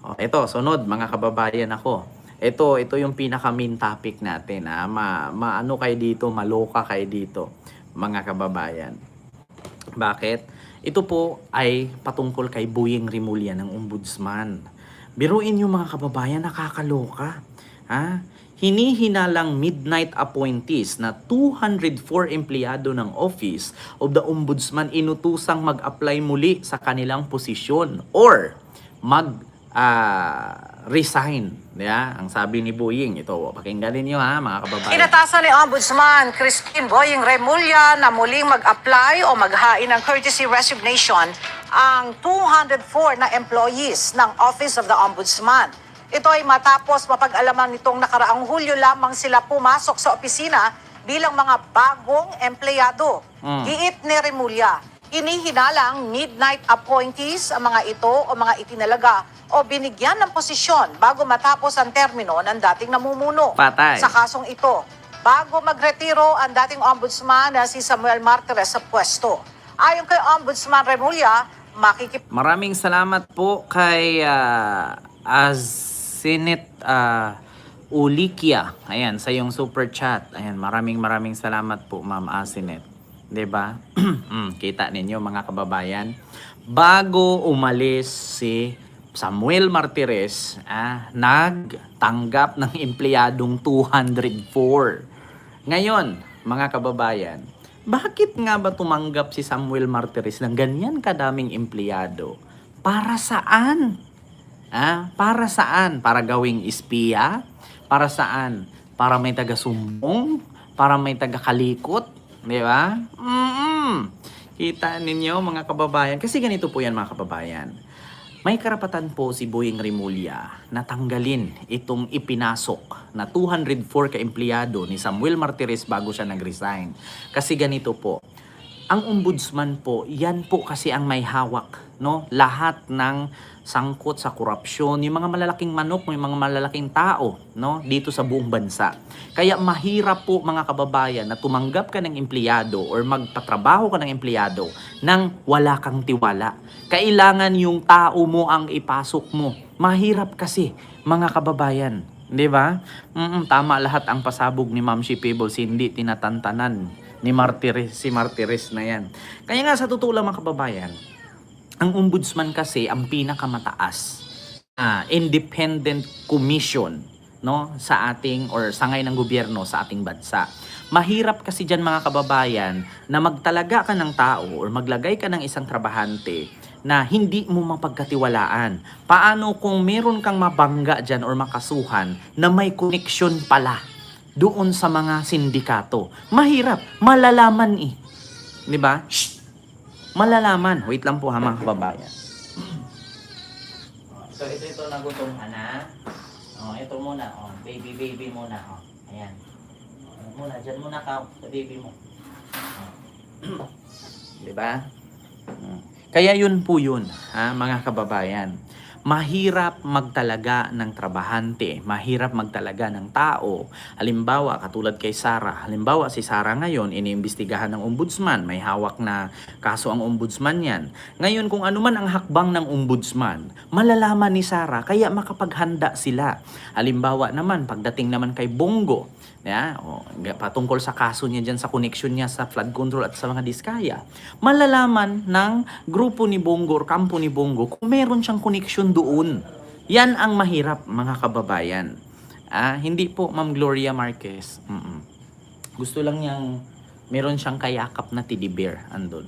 Oh, ito, sunod mga kababayan ako. Ito yung pinaka main topic natin. Maano kayo dito, maloka kayo dito, mga kababayan. Bakit? Ito po ay patungkol kay Boyeng Rimulya ng Ombudsman. Biruin yung mga kababayan, nakakaloka. Hinihinalang midnight appointees na 204 empleyado ng Office of the Ombudsman inutusang mag-apply muli sa kanilang posisyon or resign. Yeah? Ang sabi ni Boyeng, ito, pakinggan niyo mga kababayan. Inatasan ni Ombudsman Christine Boyeng Remulla na muling mag-apply o maghain ng courtesy resignation ang 204 na employees ng Office of the Ombudsman. Ito ay matapos mapag-alaman nitong nakaraang Hulyo lamang sila pumasok sa opisina bilang mga bagong empleyado. Giit ni Remulla, hinihinalang midnight appointees ang mga ito o mga itinalaga o binigyan ng posisyon bago matapos ang termino ng dating namumuno. Patay. Sa kasong ito, bago magretiro ang dating ombudsman na si Samuel Martires sa pwesto. Ayon kay Ombudsman Remulla, Maraming salamat po kay Azinet Ulikia. Ayan, sa yung super chat. Ayan, maraming salamat po, Ma'am Azinet. 'Di ba? Kita ninyo mga kababayan, bago umalis si Samuel Martires, nagtanggap ng empleyadong 204. Ngayon, mga kababayan, bakit nga ba tumanggap si Samuel Martires ng ganyan kadaming empleyado? Para saan? Para saan? Para gawing espiya? Para saan? Para may taga-sumbong? Para may taga-kalikot? Di ba? Kita ninyo mga kababayan. Kasi ganito po yan mga kababayan. May karapatan po si Boyeng Rimulya na tanggalin itong ipinasok na 204 ka-empleyado ni Samuel Martires bago siya nag-resign. Kasi ganito po, ang ombudsman po, yan po kasi ang may hawak, no? Lahat ng sangkot sa korupsyon, yung mga malalaking manok, yung mga malalaking tao, no? Dito sa buong bansa. Kaya mahirap po mga kababayan na tumanggap ka ng empleyado or magpatrabaho ka ng empleyado nang wala kang tiwala. Kailangan yung tao mo ang ipasok mo. Mahirap kasi mga kababayan, di ba? Tama lahat ang pasabog ni Ma'am Shi Peebles, hindi tinatantanan ni Martires, si Martires na yan. Kaya nga sa totoo lang mga kababayan, ang ombudsman kasi ang pinakamataas independent commission, no, sa ating or sangay ng gobyerno sa ating bansa. Mahirap kasi diyan mga kababayan na magtalaga ka ng tao or maglagay ka ng isang trabahante na hindi mo mapagkatiwalaan. Paano kung meron kang mabangga diyan or makasuhan na may connection pala doon sa mga sindikato? Mahirap, malalaman eh. 'Di ba? Malalaman. Wait lang po mga kababayan. So ito nagutom ka na. Ito muna, baby muna, Ayan. Muna diyan muna ka sa baby mo. 'Di ba? Kaya yun po yun, mga kababayan. Mahirap magtalaga ng trabahante, mahirap magtalaga ng tao. Halimbawa, katulad kay Sara. Halimbawa, si Sara ngayon, iniimbestigahan ng ombudsman. May hawak na kaso ang ombudsman yan. Ngayon, kung ano man ang hakbang ng ombudsman, malalaman ni Sara, kaya makapaghanda sila. Halimbawa naman, pagdating naman kay Bongo, patungkol sa kaso niya dyan sa connection niya sa flood control at sa mga diskaya, malalaman ng grupo ni Bongo or kampo ni Bongo kung meron siyang connection doon. Yan ang mahirap mga kababayan. Hindi po Ma'am Gloria Marquez. Gusto lang niyang meron siyang kayakap na teddy bear andun.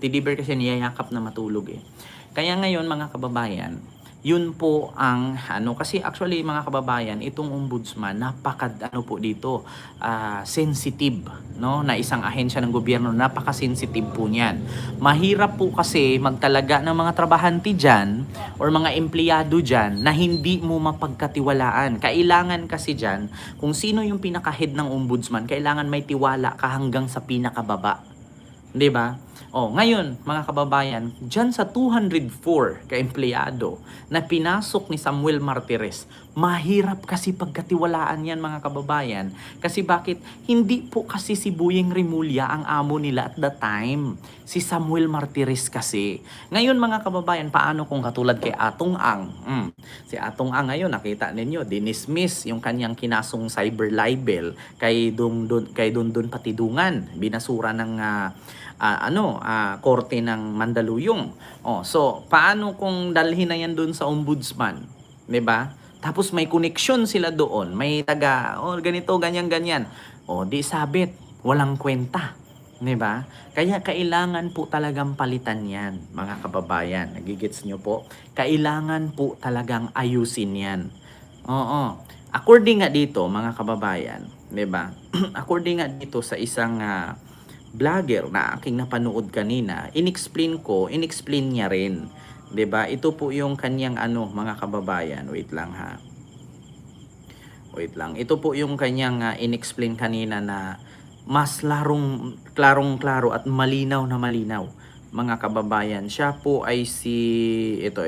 Teddy bear kasi niyayakap na matulog eh. Kaya ngayon mga kababayan, yun po ang kasi actually mga kababayan, itong ombudsman po dito sensitive, no, na isang ahensya ng gobyerno, napaka-sensitive po niyan. Mahirap po kasi magtalaga ng mga trabahante diyan or mga empleyado diyan na hindi mo mapagkatiwalaan. Kailangan kasi diyan kung sino yung pinaka-head ng ombudsman, kailangan may tiwala ka hanggang sa pinakababa. 'Di ba? Ngayon, mga kababayan, dyan sa 204 ka-empleyado na pinasok ni Samuel Martires, mahirap kasi pagkatiwalaan yan, mga kababayan. Kasi bakit? Hindi po kasi si Boyeng Remulla ang amo nila at the time. Si Samuel Martires kasi. Ngayon, mga kababayan, paano kung katulad kay Atong Ang? Si Atong Ang ngayon, nakita ninyo, dinismiss yung kanyang kinasong cyber libel kay Dondon Patidungan. Binasura ng korte ng Mandaluyong. So, paano kung dalhin na yan doon sa ombudsman? 'Di ba? Tapos may connection sila doon. May taga, ganito, ganyan. Di sabit. Walang kwenta. 'Di ba? Kaya kailangan po talagang palitan yan, mga kababayan. Nagigets nyo po? Kailangan po talagang ayusin yan. According nga dito, mga kababayan, 'di ba? According nga dito sa isang vlogger na aking napanood kanina, inexplain niya rin. 'Di ba? Ito po yung kanyang mga kababayan. Wait lang. Ito po yung kanyang inexplain kanina na mas klarong-klaro at malinaw na malinaw, mga kababayan. Siya po ay si ito.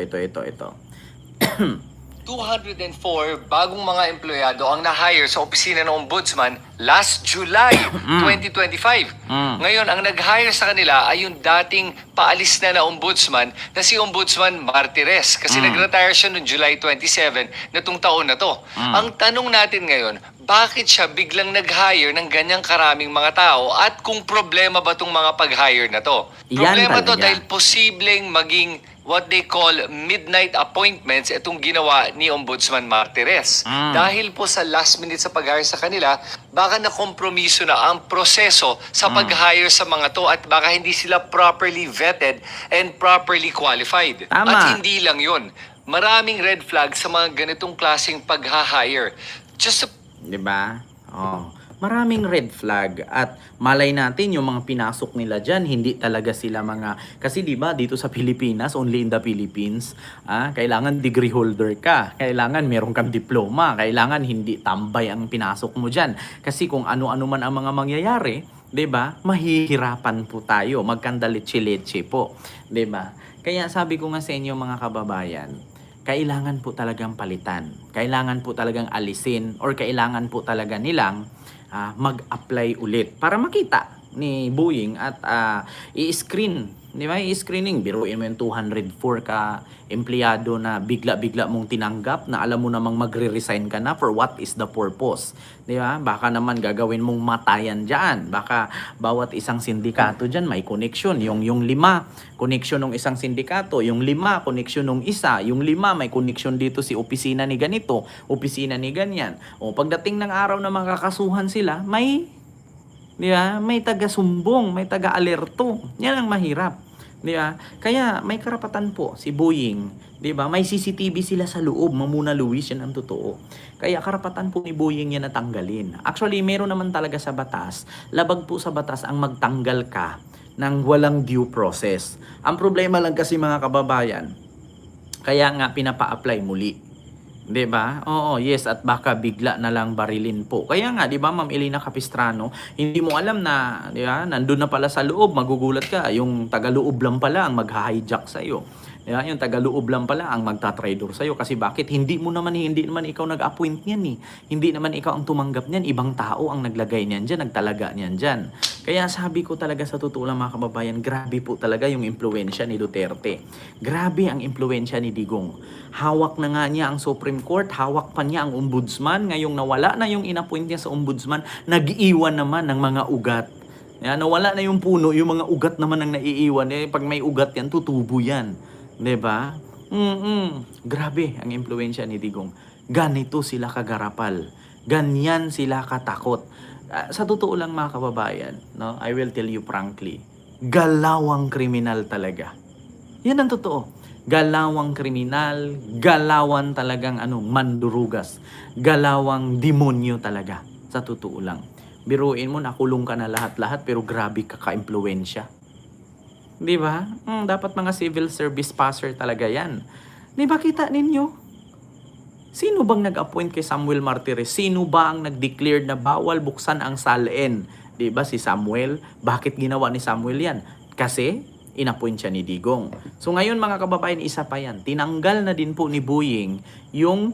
204 bagong mga empleyado ang na-hire sa opisina ng Ombudsman last July 2025. Ngayon, ang nag-hire sa kanila ay yung dating paalis na Ombudsman na si Ombudsman Martires. Kasi nag-retire siya noong July 27 na itong taon na to. Ang tanong natin ngayon, bakit siya biglang nag-hire ng ganyang karaming mga tao at kung problema ba itong mga pag-hire na to? Problema to dahil posibleng maging what they call midnight appointments itong ginawa ni Ombudsman Martires. Dahil po sa last minute sa pag-hire sa kanila, baka nakompromiso na ang proseso sa pag-hire sa mga to at baka hindi sila properly vetted and properly qualified. Tama. At hindi lang yun. Maraming red flag sa mga ganitong klaseng pag-hire. Just 'Di ba? Maraming red flag at malay natin yung mga pinasok nila diyan, hindi talaga sila mga, kasi 'di ba dito sa Pilipinas, only in the Philippines, kailangan degree holder ka, kailangan meron kang diploma, kailangan hindi tambay ang pinasok mo diyan. Kasi kung ano-ano man ang mga mangyayari, 'di ba? Mahihirapan po tayo, magkandalitsi-litsi po, 'di ba? Kaya sabi ko nga sa inyo, mga kababayan, kailangan po talagang palitan. Kailangan po talagang alisin or kailangan po talaga nilang mag-apply ulit para makita ni Boyeng at i-screen, di ba? I-screening, biruin mo yung 204 ka empleyado na bigla-bigla mong tinanggap na alam mo namang magre-resign ka na, for what is the purpose? Di ba? Baka naman gagawin mong matayan dyan. Baka bawat isang sindikato dyan may connection. Yung 5, connection ng isang sindikato. Yung 5, connection ng isa. Yung 5, may connection dito si opisina ni ganito, opisina ni ganyan. Pagdating ng araw na makakasuhan sila, di ba? May taga-sumbong, may taga-alerto. Yan ang mahirap. Di ba? Kaya may karapatan po si Boyeng, di ba? May CCTV sila sa loob, Mamuna Luis, yan ang totoo. Kaya karapatan po ni Boyeng yan na tanggalin. Actually, meron naman talaga sa batas, labag po sa batas ang magtanggal ka ng walang due process. Ang problema lang kasi, mga kababayan, kaya nga pinapa-apply muli. 'Di ba? Yes, at baka bigla na lang barilin po. Kaya nga, 'di ba, Ma'am Elena Capistrano, hindi mo alam na, 'di ba, nandun na pala sa loob, magugulat ka, yung taga-loob lang pala ang mag-hijack sa iyo. 'Di ba? Yung taga-loob lang pala ang magta-traitor sa iyo kasi bakit? Hindi naman ikaw nag-appoint niyan eh. Hindi naman ikaw ang tumanggap niyan, ibang tao ang naglagay niyan diyan, nagtalaga niyan diyan. Kaya sabi ko talaga, sa totoo lang, mga kababayan, grabe po talaga yung impluwensya ni Duterte. Grabe ang impluwensya ni Digong. Hawak na nga niya ang Supreme Court, hawak pa niya ang Ombudsman. Ngayong nawala na yung inappoint niya sa Ombudsman, nag-iwan naman ng mga ugat. Nawala na yung puno, yung mga ugat naman ang naiiwan. Pag may ugat yan, tutubo yan. 'Di ba? Grabe ang impluwensya ni Digong. Ganito sila kagarapal. Ganyan sila katakot. Sa totoo lang, mga kababayan, no, I will tell you frankly, galawang kriminal talaga. Yan ang totoo. Galawang kriminal, galawan talagang mandurugas, galawang demonyo talaga, sa totoo lang. Biruin mo, nakulong ka na lahat-lahat, pero grabe ka ka-impluwensya. Di ba? Dapat mga civil service passer talaga yan. Di ba kita ninyo? Sino bang nag-appoint kay Samuel Martires? Sino ba ang nag-declare na bawal buksan ang salin? Di ba si Samuel? Bakit ginawa ni Samuel yan? Kasi inappoint siya ni Digong. So ngayon mga kababayan, isa pa yan. Tinanggal na din po ni Boying yung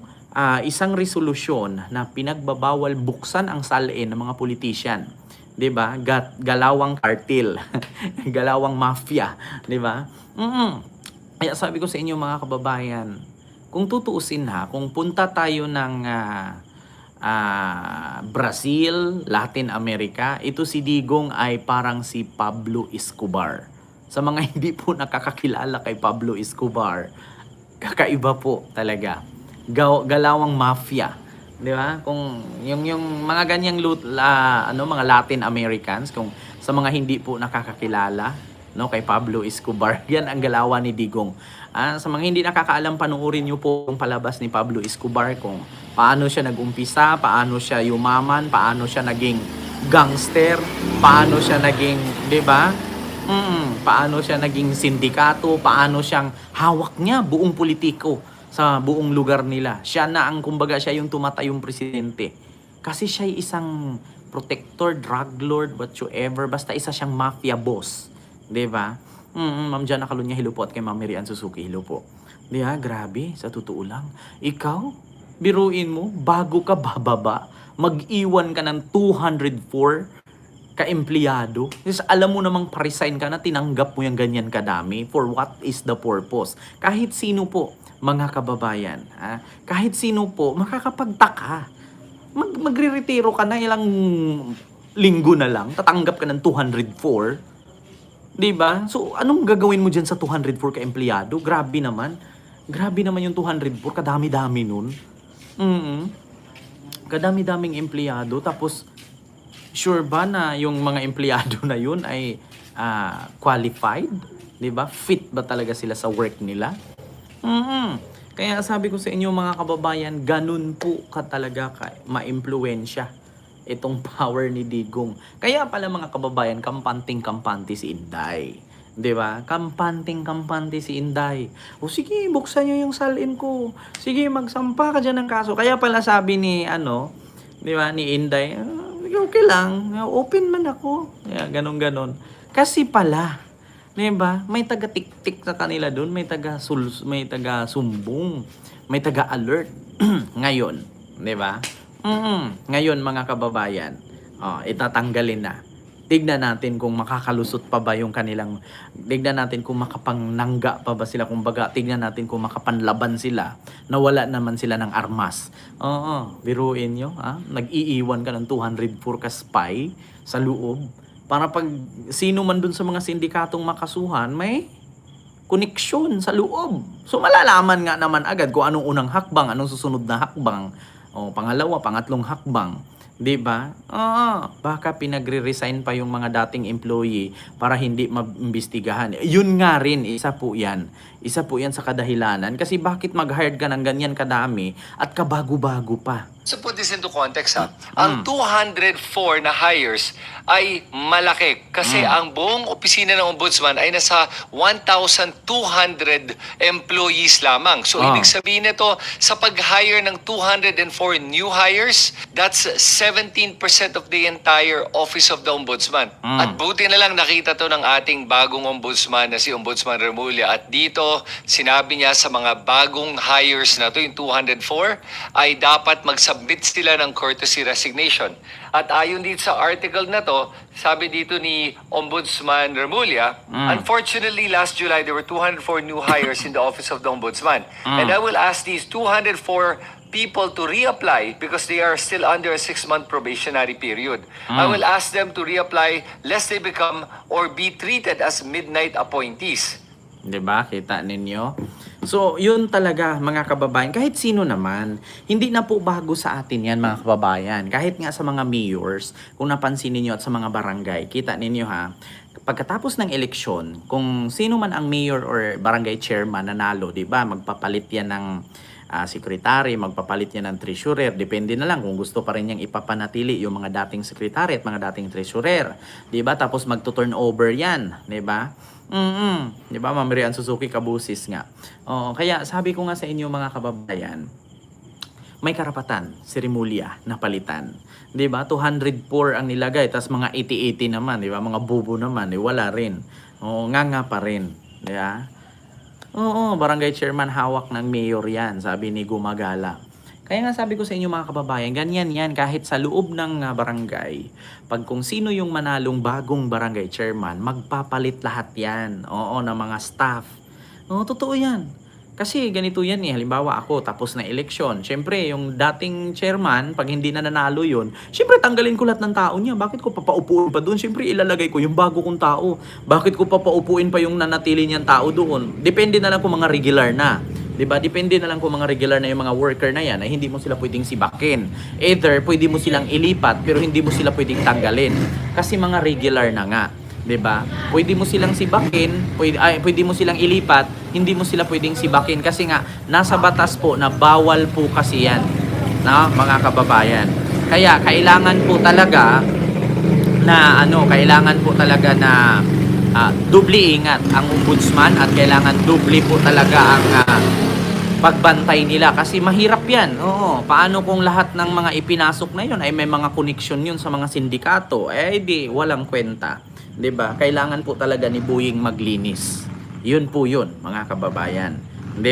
isang resolusyon na pinagbabawal buksan ang salin ng mga politician. 'Di ba? Galawang cartel, galawang mafia, 'di ba? Kaya sabi ko sa inyo mga kababayan, kung tutuusin kung punta tayo ng Brazil, Latin America, ito si Digong ay parang si Pablo Escobar. Sa mga hindi po nakakakilala kay Pablo Escobar, kakaiba po talaga. Galawang mafia, 'di ba? Kung yung mga ganyang mga Latin Americans, kung sa mga hindi po nakakakilala, no, kay Pablo Escobar, yan ang galawan ni Digong. Sa mga hindi nakakaalam, panuorin niyo po yung palabas ni Pablo Escobar kung paano siya nag-umpisa, paano siya yumaman, paano siya naging gangster, paano siya naging, 'di ba? Paano siya naging sindikato, paano siyang hawak niya buong politiko sa buong lugar nila. Siya na ang, kumbaga, siya yung tumatayong presidente. Kasi siya ay isang protector, drug lord, whatsoever. Basta isa siyang mafia boss. 'Di ba? Ma'am Jana Kalunya, hello po. At kay Ma'am Mirian Suzuki, hello po. Di ba? Grabe, sa totoo lang. Ikaw, biruin mo, bago ka bababa, mag-iwan ka ng 204 ka-empleyado. Kasi alam mo namang pa-resign ka na, tinanggap mo yung ganyan kadami. For what is the purpose? Kahit sino po, mga kababayan, kahit sino po, makakapagtaka. Magre-retiro ka na ilang linggo na lang, tatanggap ka ng 204. Diba? So, anong gagawin mo dyan sa 204 ka-empleyado? Grabe naman. Grabe naman yung 204, kadami-dami nun. Kadami-daming empleyado, tapos sure ba na yung mga empleyado na yun ay qualified? 'Di ba? Fit ba talaga sila sa work nila? Kaya sabi ko sa inyo mga kababayan, ganun po ka talaga ma-impluwensya itong power ni Digong. Kaya pala mga kababayan, kampanting-kampante si Inday. 'Di ba? Kampanting-kampante si Inday. O sige, buksan niyo yung salin ko. Sige, magsampa ka diyan ng kaso. Kaya pala sabi ni 'di ba, ni Inday, okay lang, open man ako. Ganon-ganon. Kasi pala, 'di ba? May taga-tik-tik sa kanila doon, may taga-sumbong, may taga-alert ngayon, 'di ba? Ngayon mga kababayan, itatanggalin na. Tignan natin kung makakalusot pa ba yung kanilang, tignan natin kung makapangnangga pa ba sila, kumbaga, tignan natin kung makapanlaban sila, na wala naman sila ng armas. Biruin nyo, nag-iiwan ka ng 204 ka spy sa loob, para pag sino man dun sa mga sindikatong makasuhan, may koneksyon sa loob. So malalaman nga naman agad kung anong unang hakbang, anong susunod na hakbang, pangalawa, pangatlong hakbang. 'Di ba? Baka pinagre-resign pa yung mga dating employee para hindi maimbestigahan. Yun nga rin, isa po 'yan. Isa po 'yan sa kadahilanan kasi bakit mag-hire ka ng ganyan kadami at kabago-bago pa. So put this into context ang 204 na hires ay malaki kasi ang buong opisina ng ombudsman ay nasa 1,200 employees lamang. So ibig sabihin nito, sa pag-hire ng 204 new hires, that's 17% of the entire office of the ombudsman. At buti na lang nakita to ng ating bagong ombudsman na si Ombudsman Remulla, at dito sinabi niya sa mga bagong hires na to, yung 204, ay dapat mag-submit sila ng courtesy resignation. At ayon dito sa article na to, sabi dito ni Ombudsman Remulla, unfortunately last July there were 204 new hires in the office of the Ombudsman. And I will ask these 204 people to reapply because they are still under a 6-month probationary period. I will ask them to reapply lest they become or be treated as midnight appointees. 'Di ba? Kita ninyo? So, yun talaga mga kababayan. Kahit sino naman, hindi na po bago sa atin yan mga kababayan. Kahit nga sa mga mayors, kung napansin niyo at sa mga barangay, kita ninyo pagkatapos ng eleksyon, kung sino man ang mayor or barangay chairman nanalo, 'di ba? Magpapalit yan ng secretary, magpapalit yan ng treasurer. Depende na lang kung gusto pa rin niyang ipapanatili yung mga dating secretary at mga dating treasurer. 'Di ba? Tapos magto-turnover yan, 'di ba? 'Di ba, Ma'am Mirian Suzuki Kabusis nga. Kaya sabi ko nga sa inyo mga kababayan, may karapatan si Remulla na palitan. 'Di ba? 204 ang nilagay, tas mga 80-80 naman, 'di ba? Mga bobo naman, wala rin. Oo, nga pa rin. Di ba? Oo, barangay chairman hawak ng mayor yan, sabi ni Gumagala. Kaya nga sabi ko sa inyo mga kababayan, ganyan yan kahit sa loob ng barangay. Pag kung sino yung manalong bagong barangay chairman, magpapalit lahat yan. Oo, ng mga staff. Oo, totoo yan. Kasi ganito yan eh, halimbawa ako tapos na eleksyon. Siyempre, yung dating chairman, pag hindi na nanalo yun, siyempre tanggalin ko lahat ng tao niya. Bakit ko papaupuin pa doon? Siyempre ilalagay ko yung bago kong tao. Bakit ko papaupuin pa yung nanatili niyang tao doon? Depende na lang kung mga regular na. 'Di ba? Depende na lang kung mga regular na yung mga worker na yan ay hindi mo sila pwedeng sibakin. Either pwede mo silang ilipat pero hindi mo sila pwedeng tanggalin kasi mga regular na nga. 'Di ba? Pwede mo silang sibakin, pwede mo silang ilipat, hindi mo sila pwedeng sibakin kasi nga nasa batas po na bawal po kasi 'yan. Na mga kababayan. Kaya kailangan po talaga na doble ingat ang ombudsman at kailangan doble po talaga ang pagbantay nila kasi mahirap yan. Oo, paano kung lahat ng mga ipinasok na yun ay may mga koneksyon yun sa mga sindikato? Eh di walang kwenta. 'Di ba? Kailangan po talaga ni Boying maglinis. Yun po yun, mga kababayan. 'Di ba?